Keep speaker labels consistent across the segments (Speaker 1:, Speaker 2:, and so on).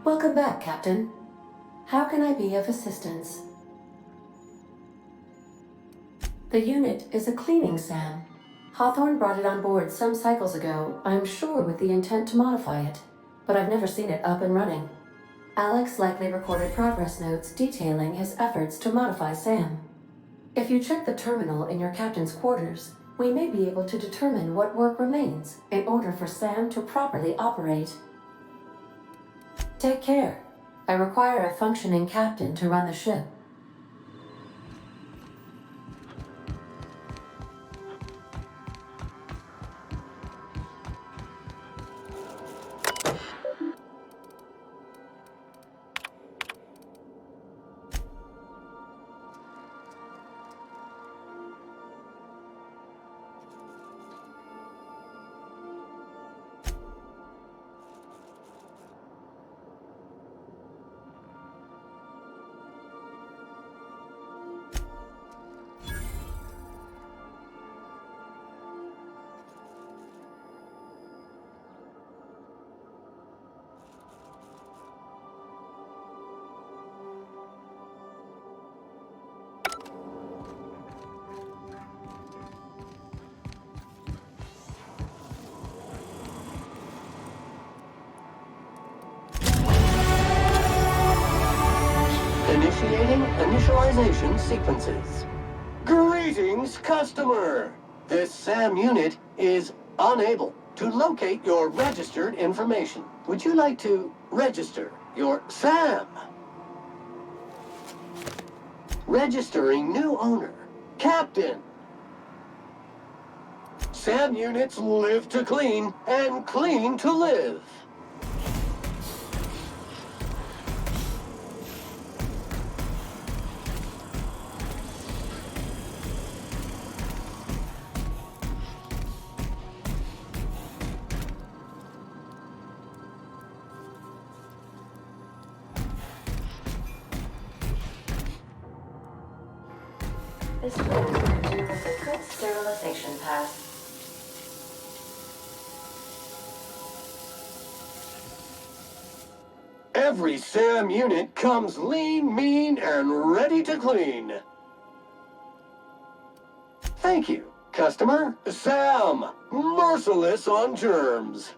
Speaker 1: Welcome back, Captain. How can I be of assistance? The unit is a cleaning SAM. Hawthorne brought it on board some cycles ago, I'm sure with the intent to modify it, but I've never seen it up and running. Alex likely recorded progress notes detailing his efforts to modify SAM. If you check the terminal in your captain's quarters, we may be able to determine what work remains in order for SAM to properly operate. Take care. I require a functioning captain to run the ship.
Speaker 2: Initiating initialization sequences. Greetings, customer! This SAM unit is unable to locate your registered information. Would you like to register your SAM? Registering new owner. Captain. SAM units live to clean and clean to live.
Speaker 1: This will do with a good sterilization pass.
Speaker 2: Every SAM unit comes lean, mean, and ready to clean. Thank you, customer. SAM, merciless on germs.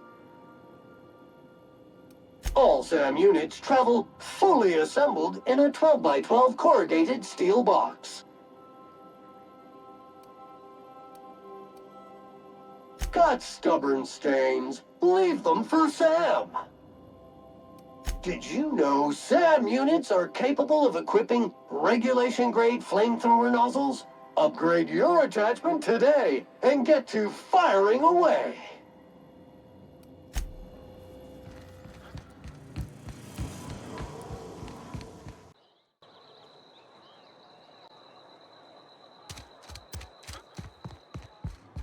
Speaker 2: All SAM units travel fully assembled in a 12 by 12 corrugated steel box. Got stubborn stains? Leave them for SAM. Did you know SAM units are capable of equipping regulation-grade flamethrower nozzles? Upgrade your attachment today and get to firing away.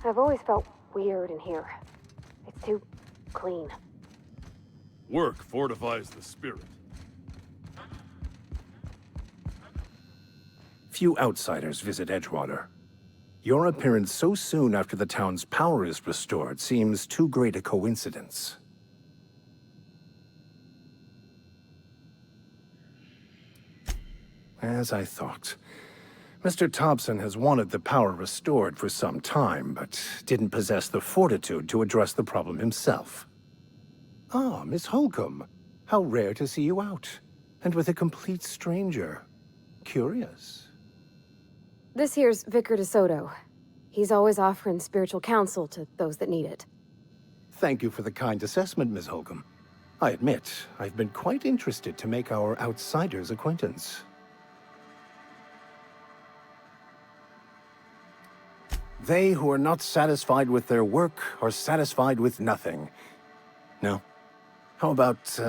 Speaker 3: I've always felt weird in here. It's too clean.
Speaker 4: Work fortifies the spirit.
Speaker 5: Few outsiders visit Edgewater. Your appearance so soon after the town's power is restored seems too great a coincidence. As I thought. Mr. Thompson has wanted the power restored for some time, but didn't possess the fortitude to address the problem himself. Ah, Miss Holcomb. How rare to see you out. And with a complete stranger. Curious.
Speaker 3: This here's Vicar DeSoto. He's always offering spiritual counsel to those that need it.
Speaker 5: Thank you for the kind assessment, Miss Holcomb. I admit, I've been quite interested to make our outsider's acquaintance. They who are not satisfied with their work are satisfied with nothing. No? How about,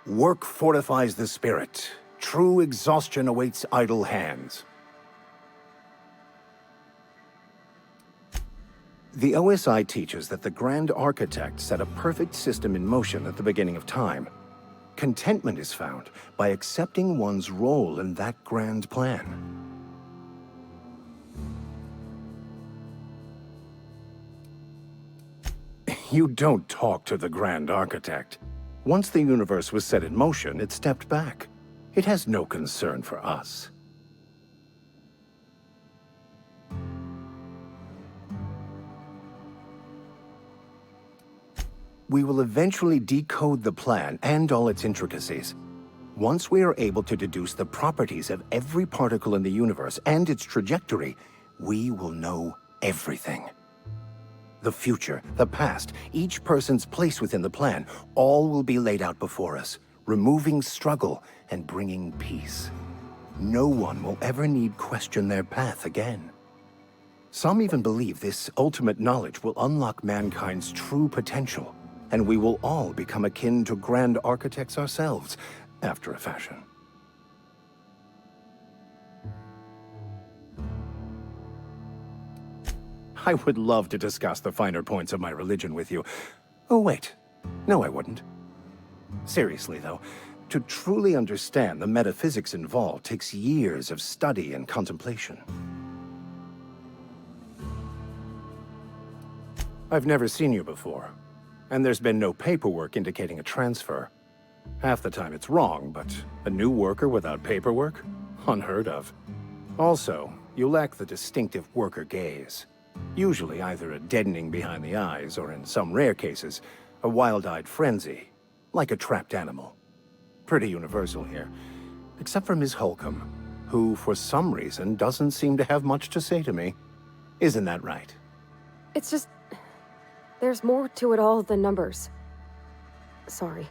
Speaker 5: work fortifies the spirit. True exhaustion awaits idle hands. The OSI teaches that the Grand Architect set a perfect system in motion at the beginning of time. Contentment is found by accepting one's role in that grand plan. You don't talk to the Grand Architect. Once the universe was set in motion, it stepped back. It has no concern for us. We will eventually decode the plan and all its intricacies. Once we are able to deduce the properties of every particle in the universe and its trajectory, we will know everything. The future, the past, each person's place within the plan, all will be laid out before us, removing struggle and bringing peace. No one will ever need question their path again. Some even believe this ultimate knowledge will unlock mankind's true potential, and we will all become akin to grand architects ourselves, after a fashion. I would love to discuss the finer points of my religion with you. Oh, wait. No, I wouldn't. Seriously, though, to truly understand the metaphysics involved takes years of study and contemplation. I've never seen you before, and there's been no paperwork indicating a transfer. Half the time it's wrong, but a new worker without paperwork? Unheard of. Also, you lack the distinctive worker gaze. Usually either a deadening behind the eyes, or in some rare cases, a wild-eyed frenzy, like a trapped animal. Pretty universal here, except for Ms. Holcomb, who for some reason doesn't seem to have much to say to me. Isn't that right?
Speaker 3: It's just... there's more to it all than numbers. Sorry.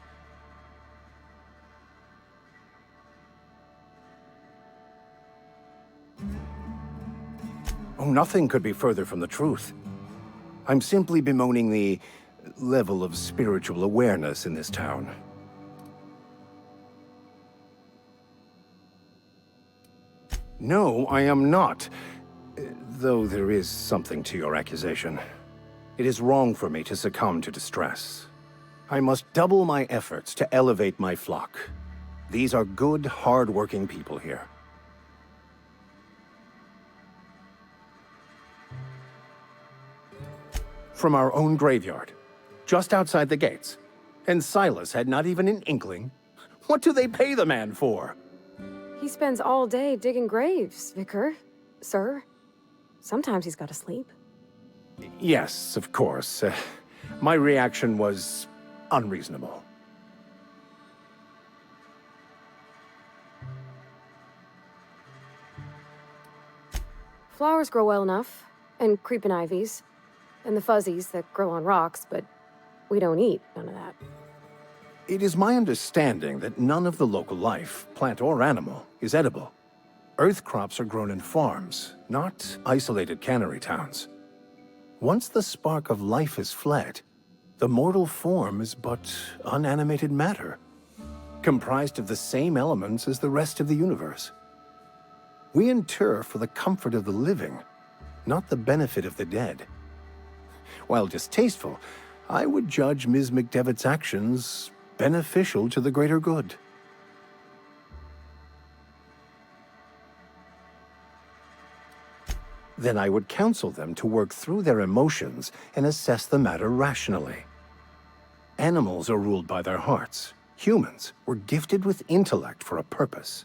Speaker 5: Oh, nothing could be further from the truth. I'm simply bemoaning the level of spiritual awareness in this town. No, I am not. Though there is something to your accusation. It is wrong for me to succumb to distress. I must double my efforts to elevate my flock. These are good, hard-working people here. From our own graveyard, just outside the gates. And Silas had not even an inkling. What do they pay the man for?
Speaker 3: He spends all day digging graves, Vicar. Sir. Sometimes he's got to sleep.
Speaker 5: Yes, of course. My reaction was unreasonable.
Speaker 3: Flowers grow well enough, and creeping ivies, and the fuzzies that grow on rocks, but we don't eat none of that.
Speaker 5: It is my understanding that none of the local life, plant or animal, is edible. Earth crops are grown in farms, not isolated cannery towns. Once the spark of life is fled, the mortal form is but unanimated matter, comprised of the same elements as the rest of the universe. We inter for the comfort of the living, not the benefit of the dead. While distasteful, I would judge Ms. McDevitt's actions beneficial to the greater good. Then I would counsel them to work through their emotions and assess the matter rationally. Animals are ruled by their hearts. Humans were gifted with intellect for a purpose.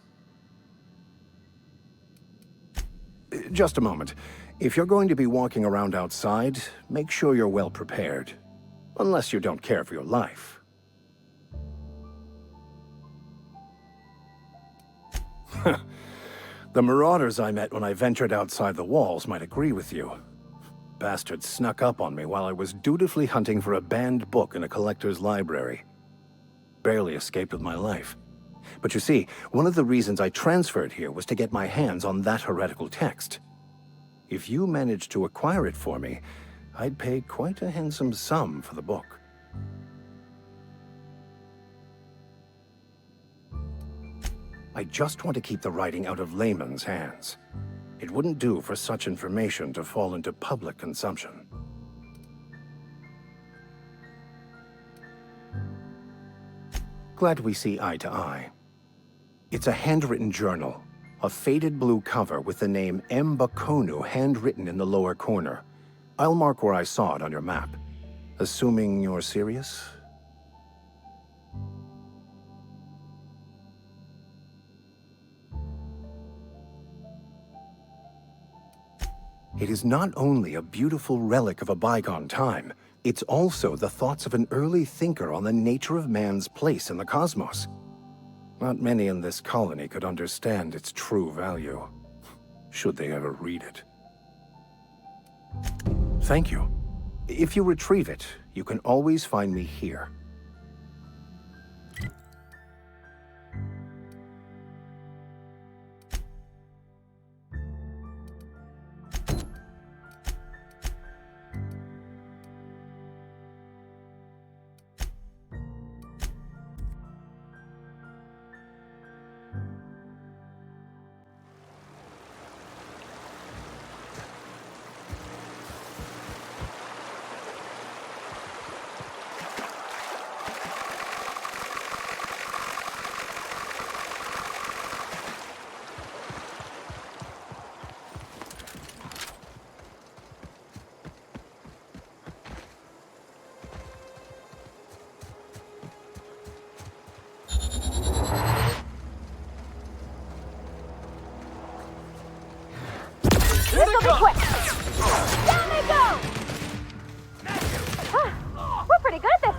Speaker 5: Just a moment. If you're going to be walking around outside, make sure you're well prepared. Unless you don't care for your life. The marauders I met when I ventured outside the walls might agree with you. Bastards snuck up on me while I was dutifully hunting for a banned book in a collector's library. Barely escaped with my life. But you see, one of the reasons I transferred here was to get my hands on that heretical text. If you managed to acquire it for me, I'd pay quite a handsome sum for the book. I just want to keep the writing out of layman's hands. It wouldn't do for such information to fall into public consumption. Glad we see eye to eye. It's a handwritten journal, a faded blue cover with the name M. Bakonu handwritten in the lower corner. I'll mark where I saw it on your map. Assuming you're serious? It is not only a beautiful relic of a bygone time, it's also the thoughts of an early thinker on the nature of man's place in the cosmos. Not many in this colony could understand its true value, should they ever read it. Thank you. If you retrieve it, you can always find me here.
Speaker 3: This'll be quick! Down they go! We're pretty good at this!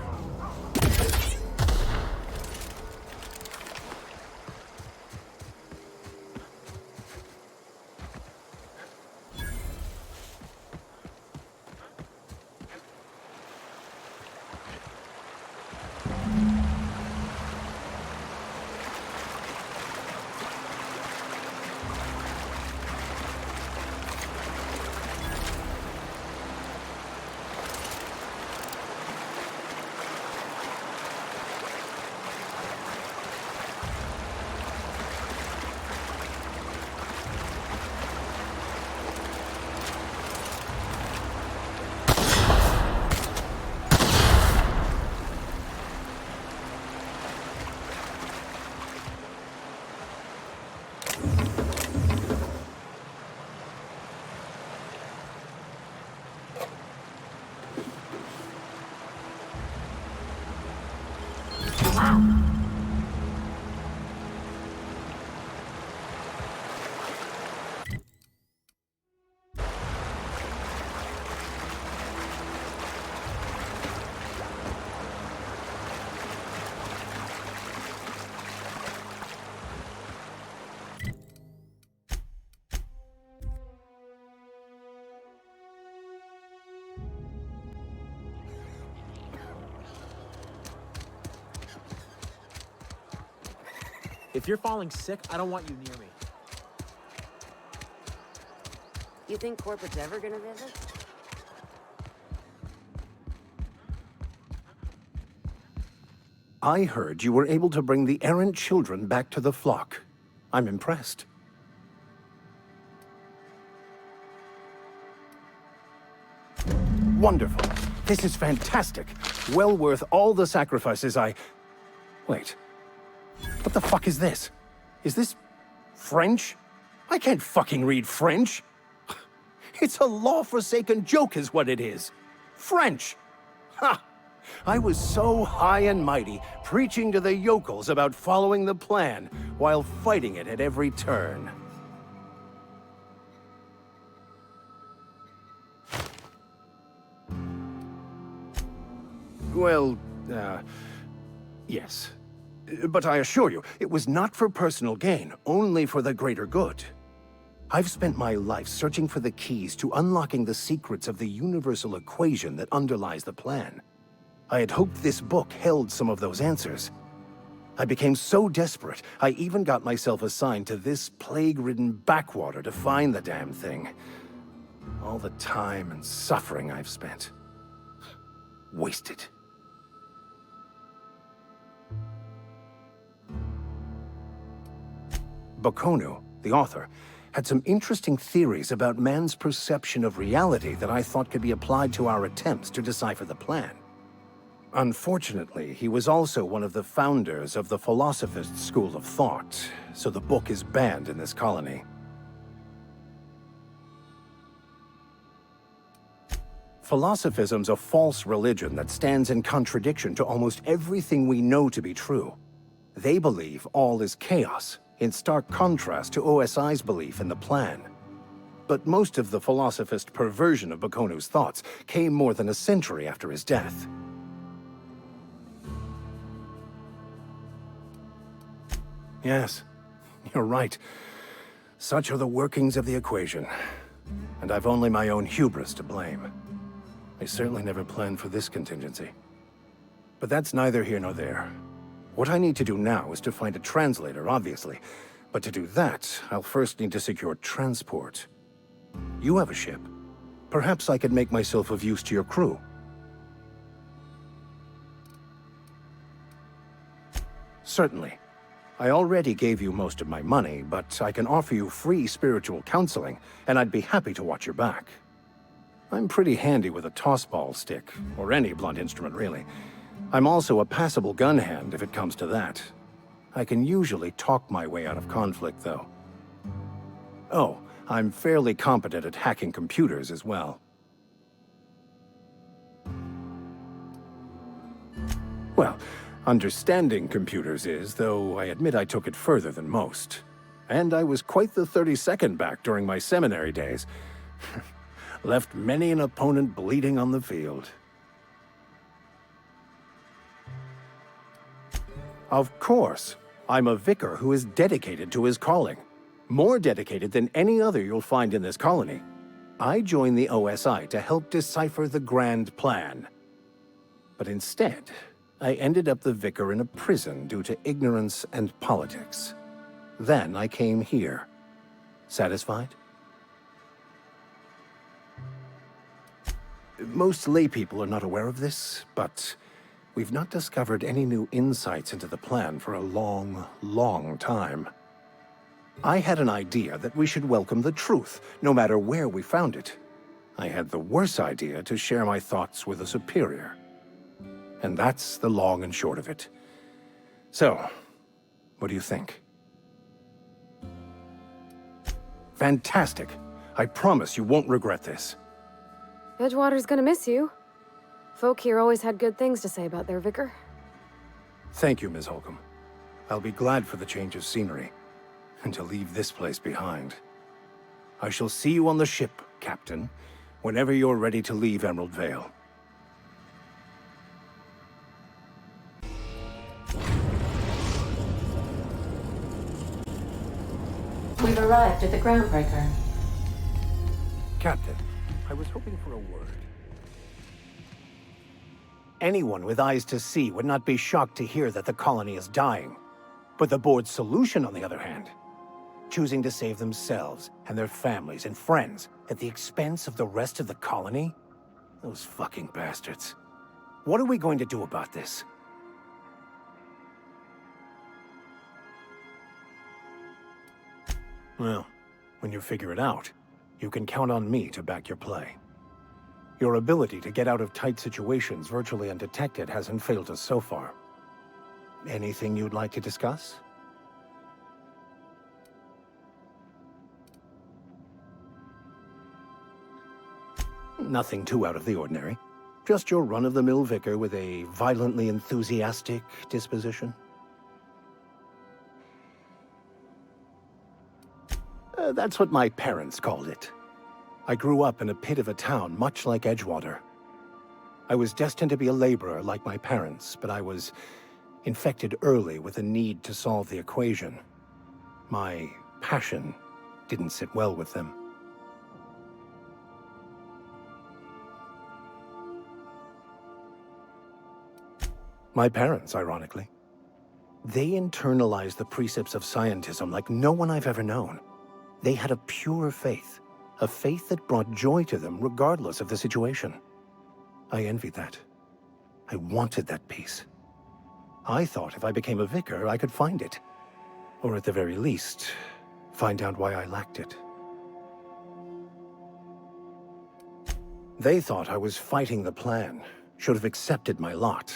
Speaker 6: If you're falling sick, I don't want you near me.
Speaker 7: You think corporate's ever gonna visit?
Speaker 5: I heard you were able to bring the errant children back to the flock. I'm impressed. Wonderful. This is fantastic. Well worth all the sacrifices Wait. What the fuck is this? Is this French? I can't fucking read French. It's a law-forsaken joke is what it is. French. Ha! I was so high and mighty, preaching to the yokels about following the plan, while fighting it at every turn. Well, yes. But I assure you, it was not for personal gain, only for the greater good. I've spent my life searching for the keys to unlocking the secrets of the universal equation that underlies the plan. I had hoped this book held some of those answers. I became so desperate, I even got myself assigned to this plague-ridden backwater to find the damn thing. All the time and suffering I've spent. Wasted. Bakonu, the author, had some interesting theories about man's perception of reality that I thought could be applied to our attempts to decipher the plan. Unfortunately, he was also one of the founders of the philosophist school of thought, so the book is banned in this colony. Philosophism's a false religion that stands in contradiction to almost everything we know to be true. They believe all is chaos, in stark contrast to OSI's belief in the plan. but most of the philosophist perversion of Bakonu's thoughts came more than a century after his death. Yes, you're right. Such are the workings of the equation. And I've only my own hubris to blame. I certainly never planned for this contingency. But that's neither here nor there. What I need to do now is to find a translator, obviously. But to do that, I'll first need to secure transport. You have a ship. Perhaps I could make myself of use to your crew. Certainly. I already gave you most of my money, but I can offer you free spiritual counseling, and I'd be happy to watch your back. I'm pretty handy with a tossball stick, or any blunt instrument, really. I'm also a passable gun hand, if it comes to that. I can usually talk my way out of conflict, though. Oh, I'm fairly competent at hacking computers as well. Well, understanding computers is, though I admit I took it further than most. And I was quite the 32nd back during my seminary days. Left many an opponent bleeding on the field. Of course, I'm a vicar who is dedicated to his calling. More dedicated than any other you'll find in this colony. I joined the OSI to help decipher the grand plan. But instead, I ended up the vicar in a prison due to ignorance and politics. Then I came here. Satisfied? Most laypeople are not aware of this, but we've not discovered any new insights into the plan for a long, long time. I had an idea that we should welcome the truth, no matter where we found it. I had the worse idea to share my thoughts with a superior. And that's the long and short of it. So, what do you think? Fantastic. I promise you won't regret this.
Speaker 3: Edgewater's gonna miss you. Folk here always had good things to say about their vicar.
Speaker 5: Thank you, Ms. Holcomb. I'll be glad for the change of scenery, and to leave this place behind. I shall see you on the ship, Captain, whenever you're ready to leave Emerald Vale.
Speaker 1: We've arrived at the groundbreaker.
Speaker 5: Captain, I was hoping for a word. Anyone with eyes to see would not be shocked to hear that the colony is dying. But the board's solution, on the other hand, choosing to save themselves and their families and friends at the expense of the rest of the colony? Those fucking bastards. What are we going to do about this? Well, when you figure it out, you can count on me to back your play. Your ability to get out of tight situations virtually undetected hasn't failed us so far. Anything you'd like to discuss? Nothing too out of the ordinary. Just your run-of-the-mill vicar with a violently enthusiastic disposition. That's what my parents called it. I grew up in a pit of a town much like Edgewater. I was destined to be a laborer like my parents, but I was infected early with a need to solve the equation. My passion didn't sit well with them. My parents, ironically. They internalized the precepts of scientism like no one I've ever known. They had a pure faith, a faith that brought joy to them regardless of the situation. I envied that. I wanted that peace. I thought if I became a vicar, I could find it. Or at the very least, find out why I lacked it. They thought I was fighting the plan, should have accepted my lot.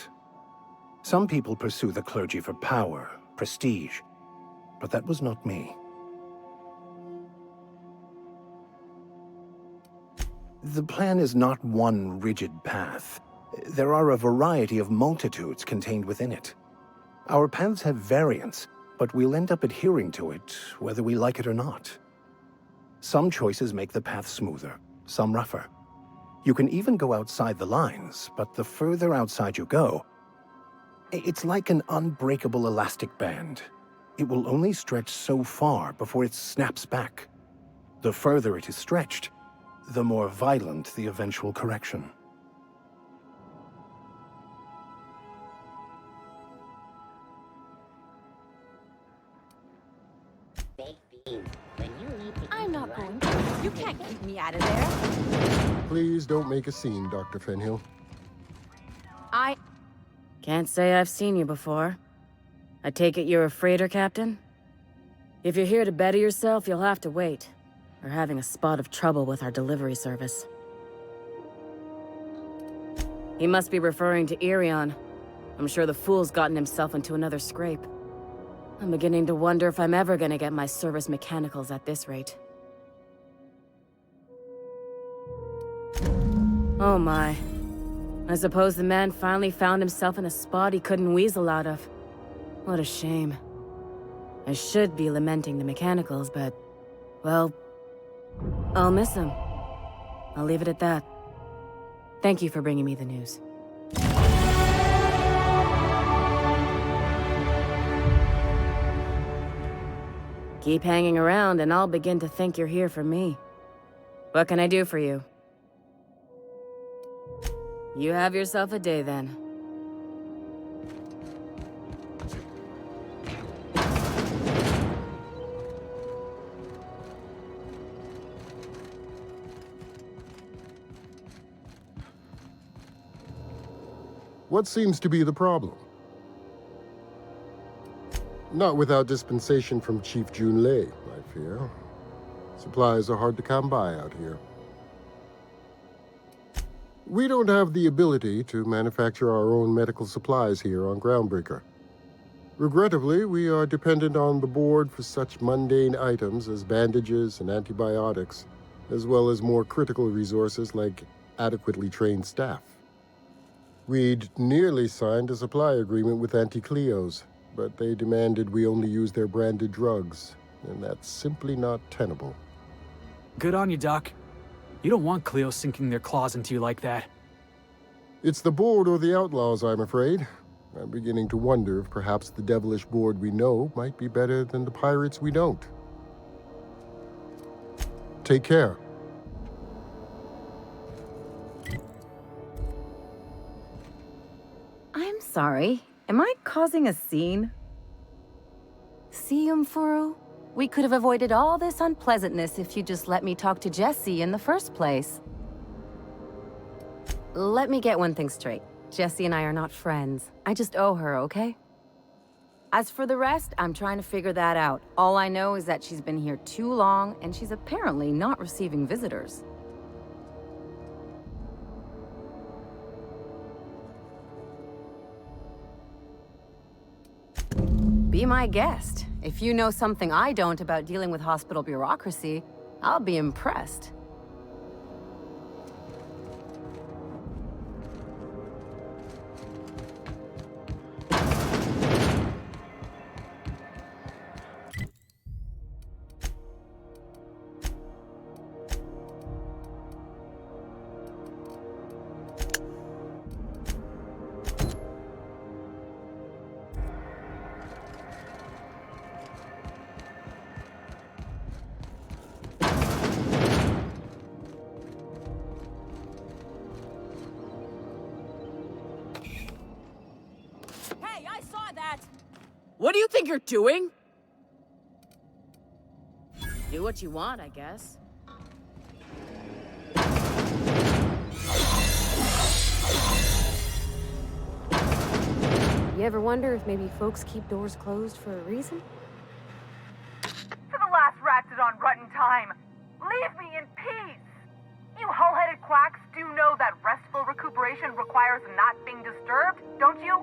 Speaker 5: Some people pursue the clergy for power, prestige, but that was not me. The plan is not one rigid path. There are a variety of multitudes contained within it. Our paths have variance, but we'll end up adhering to it, whether we like it or not. Some choices make the path smoother, some rougher. You can even go outside the lines, but the further outside you go, it's like an unbreakable elastic band. It will only stretch so far before it snaps back. The further it is stretched, the more violent the eventual correction.
Speaker 8: I'm not going to. You can't keep me out of there.
Speaker 9: Please don't make a scene, Dr. Fenhill.
Speaker 8: I...
Speaker 7: Can't say I've seen you before. I take it you're a freighter captain? If you're here to better yourself, you'll have to wait. We're having a spot of trouble with our delivery service. He must be referring to Irion. I'm sure the fool's gotten himself into another scrape. I'm beginning to wonder if I'm ever gonna get my service mechanicals at this rate. Oh my. I suppose the man finally found himself in a spot he couldn't weasel out of. What a shame. I should be lamenting the mechanicals, but... well... I'll miss him. I'll leave it at that. Thank you for bringing me the news. Keep hanging around and I'll begin to think you're here for me. What can I do for you? You have yourself a day then.
Speaker 9: What seems to be the problem? Not without dispensation from Chief Junlei, I fear. Supplies are hard to come by out here. We don't have the ability to manufacture our own medical supplies here on Groundbreaker. Regrettably, we are dependent on the board for such mundane items as bandages and antibiotics, as well as more critical resources like adequately trained staff. We'd nearly signed a supply agreement with Anti-Cleos, but they demanded we only use their branded drugs, and that's simply not tenable.
Speaker 6: Good on you, Doc. You don't want Cleo sinking their claws into you like that.
Speaker 9: It's the board or the outlaws, I'm afraid. I'm beginning to wonder if perhaps the devilish board we know might be better than the pirates we don't. Take care.
Speaker 8: I'm sorry. Am I causing a scene? See, Umfuru? We could have avoided all this unpleasantness if you just let me talk to Jesse in the first place. Let me get one thing straight. Jesse and I are not friends. I just owe her, okay? As for the rest, I'm trying to figure that out. All I know is that she's been here too long, and she's apparently not receiving visitors. Be my guest. If you know something I don't about dealing with hospital bureaucracy, I'll be impressed.
Speaker 7: What do you think you're doing? Do what you want, I guess.
Speaker 3: You ever wonder if maybe folks keep doors closed for a reason?
Speaker 10: For the last Ratsadon Rutten time, leave me in peace! You hull-headed quacks do know that restful recuperation requires not being disturbed, don't you?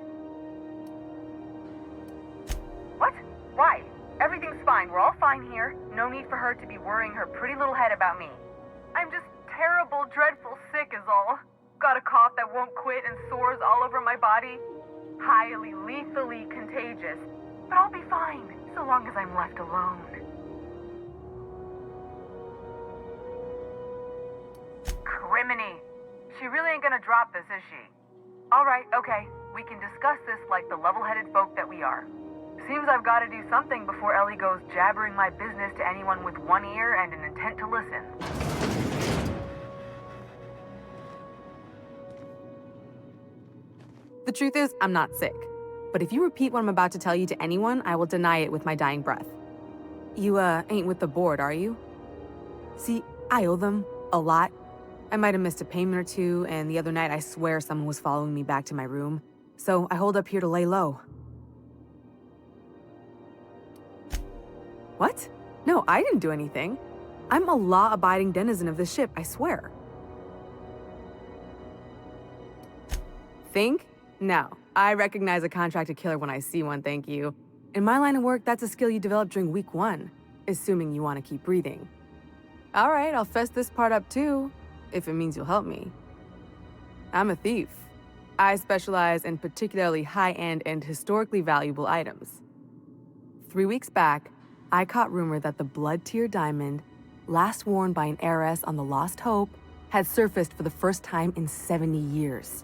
Speaker 10: What? Why? Everything's fine. We're all fine here. No need for her to be worrying her pretty little head about me. I'm just terrible, dreadful sick is all. Got a cough that won't quit and sores all over my body. Highly, lethally contagious. But I'll be fine, so long as I'm left alone. criminy. She really ain't gonna drop this, is she? Alright, okay. We can discuss this like the level-headed folk that we are. Seems I've got to do something before Ellie goes jabbering my business to anyone with one ear and an intent to listen.
Speaker 11: The truth is, I'm not sick. But if you repeat what I'm about to tell you to anyone, I will deny it with my dying breath. You, ain't with the board, are you? See, I owe them a lot. I might have missed a payment or two, and the other night I swear someone was following me back to my room. So I hold up here to lay low. What? No, I didn't do anything. I'm a law-abiding denizen of this ship, I swear. Think? No. I recognize a contracted killer when I see one, thank you. In my line of work, that's a skill you develop during week 1, assuming you want to keep breathing. All right, I'll fess this part up too, if it means you'll help me. I'm a thief. I specialize in particularly high-end and historically valuable items. 3 weeks back, I caught rumor that the blood-tier diamond, last worn by an heiress on the Lost Hope, had surfaced for the first time in 70 years.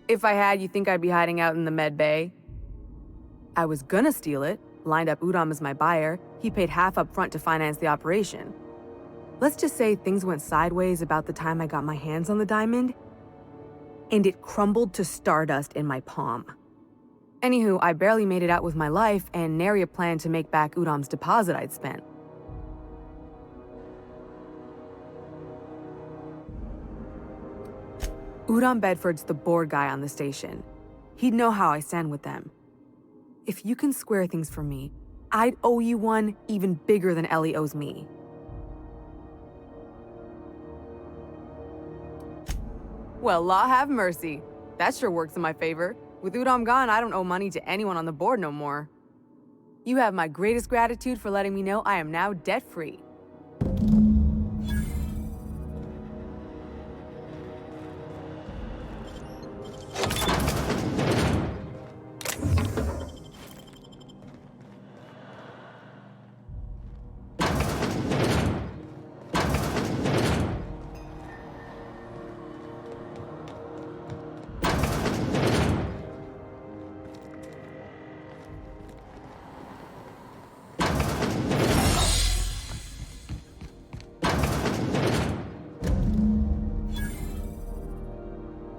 Speaker 11: If I had, you think I'd be hiding out in the med bay? I was gonna steal it, lined up Udom as my buyer. He paid half up front to finance the operation. Let's just say things went sideways about the time I got my hands on the diamond, and it crumbled to stardust in my palm. Anywho, I barely made it out with my life, and nary a plan to make back Udom's deposit I'd spent. Udom Bedford's the board guy on the station. He'd know how I stand with them. If you can square things for me, I'd owe you one even bigger than Ellie owes me. Well, law have mercy. That sure works in my favor. With Udom gone, I don't owe money to anyone on the board no more. You have my greatest gratitude for letting me know I am now debt-free.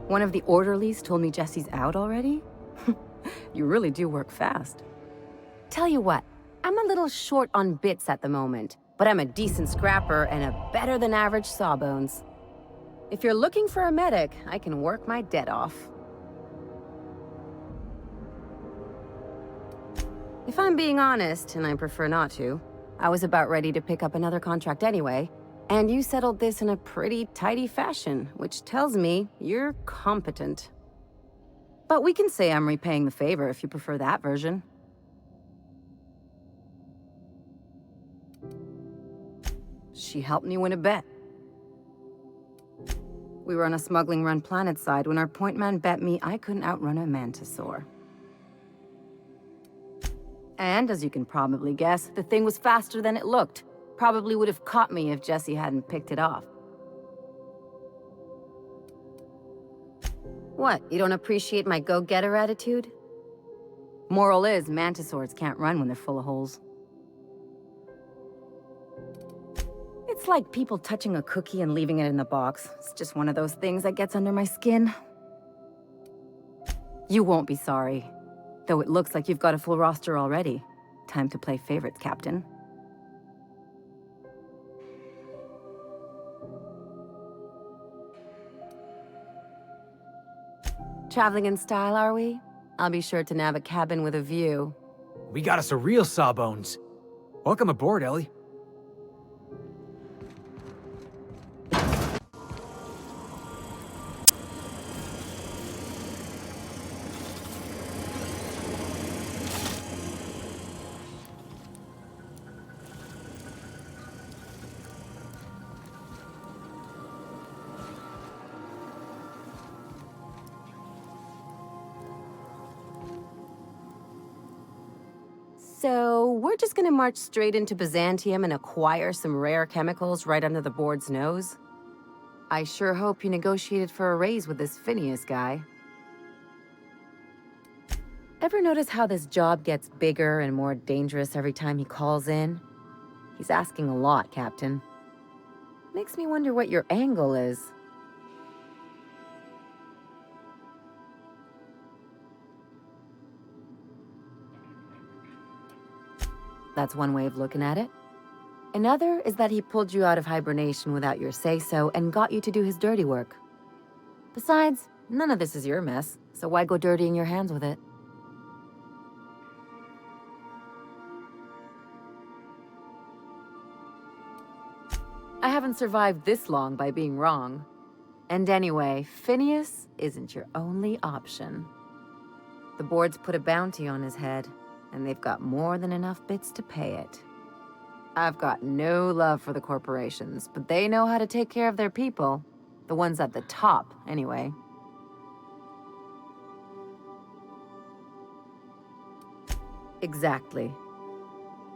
Speaker 8: One of the orderlies told me Jesse's out already? You really do work fast. Tell you what, I'm a little short on bits at the moment, but I'm a decent scrapper and a better-than-average sawbones. If you're looking for a medic, I can work my debt off. If I'm being honest, and I prefer not to, I was about ready to pick up another contract anyway, and you settled this in a pretty tidy fashion, which tells me you're competent. But we can say I'm repaying the favor if you prefer that version. She helped me win a bet. We were on a smuggling run planetside when our point man bet me I couldn't outrun a mantisaur. And as you can probably guess, the thing was faster than it looked. Probably would have caught me if Jesse hadn't picked it off. What, you don't appreciate my go-getter attitude? Moral is, mantisaurs can't run when they're full of holes. It's like people touching a cookie and leaving it in the box. It's just one of those things that gets under my skin. You won't be sorry. Though it looks like you've got a full roster already. Time to play favorites, Captain. Traveling in style, are we? I'll be sure to nab a cabin with a view.
Speaker 6: We got us a real sawbones. Welcome aboard, Ellie.
Speaker 8: So, we're just gonna march straight into Byzantium and acquire some rare chemicals right under the board's nose? I sure hope you negotiated for a raise with this Phineas guy. Ever notice how this job gets bigger and more dangerous every time he calls in? He's asking a lot, Captain. Makes me wonder what your angle is. That's one way of looking at it. Another is that he pulled you out of hibernation without your say-so and got you to do his dirty work. Besides, none of this is your mess, so why go dirtying your hands with it? I haven't survived this long by being wrong. And anyway, Phineas isn't your only option. The board's put a bounty on his head, and they've got more than enough bits to pay it. I've got no love for the corporations, but they know how to take care of their people. The ones at the top, anyway. Exactly.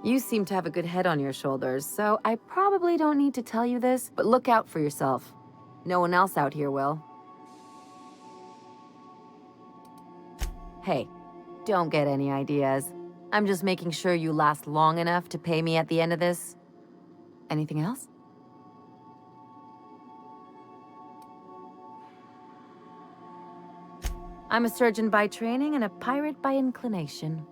Speaker 8: You seem to have a good head on your shoulders, so I probably don't need to tell you this, but look out for yourself. No one else out here will. Hey, don't get any ideas. I'm just making sure you last long enough to pay me at the end of this. Anything else? I'm a surgeon by training and a pirate by inclination.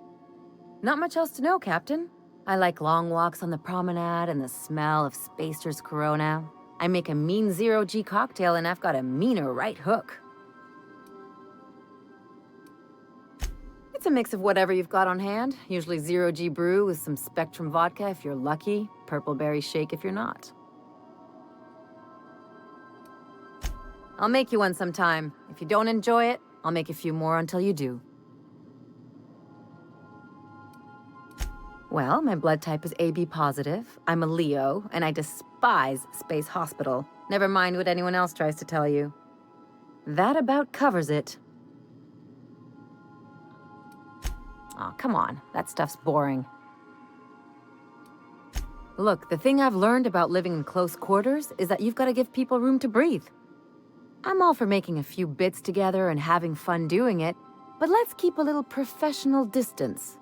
Speaker 8: Not much else to know, Captain. I like long walks on the promenade and the smell of Spacer's Corona. I make a mean zero-G cocktail and I've got a meaner right hook. It's a mix of whatever you've got on hand. Usually zero-G brew with some Spectrum vodka if you're lucky, purple berry shake if you're not. I'll make you one sometime. If you don't enjoy it, I'll make a few more until you do. Well, my blood type is AB positive, I'm a Leo, and I despise Space Hospital. Never mind what anyone else tries to tell you. That about covers it. Aw, come on, that stuff's boring. Look, the thing I've learned about living in close quarters is that you've got to give people room to breathe. I'm all for making a few bits together and having fun doing it, but let's keep a little professional distance.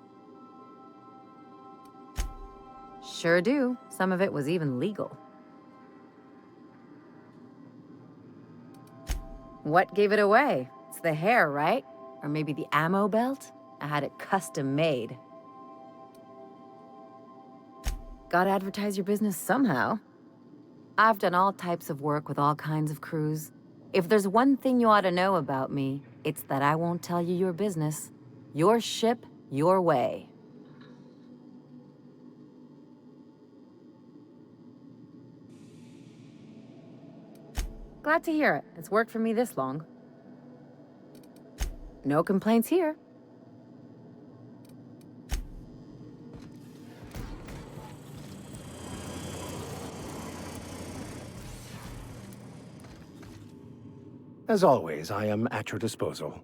Speaker 8: Sure do. Some of it was even legal. What gave it away? It's the hair, right? Or maybe the ammo belt? I had it custom made. Gotta advertise your business somehow. I've done all types of work with all kinds of crews. If there's one thing you ought to know about me, it's that I won't tell you your business. Your ship, your way. Glad to hear it. It's worked for me this long. No complaints here.
Speaker 5: As always, I am at your disposal.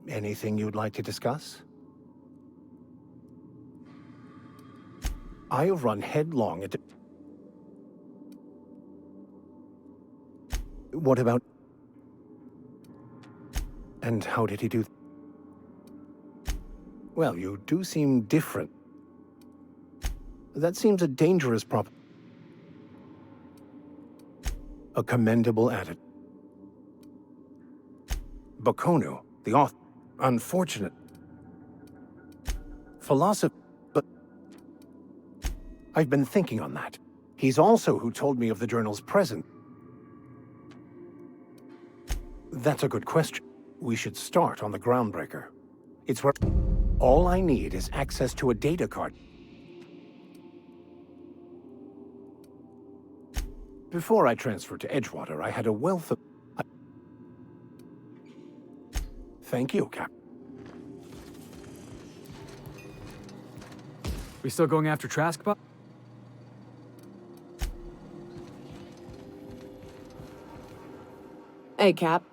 Speaker 5: Anything you'd like to discuss? I have run headlong into... What about... And how did he do... Well, you do seem different. That seems a dangerous prop... A commendable attitude. Bakonu, the author, unfortunate. Philosopher, but... I've been thinking on that. He's also who told me of the journal's present. That's a good question. We should start on the Groundbreaker. It's where... All I need is access to a data card. Before I transferred to Edgewater, I had a wealth of... Thank you, Cap.
Speaker 6: We still going after Traskbot?
Speaker 11: Hey, Cap.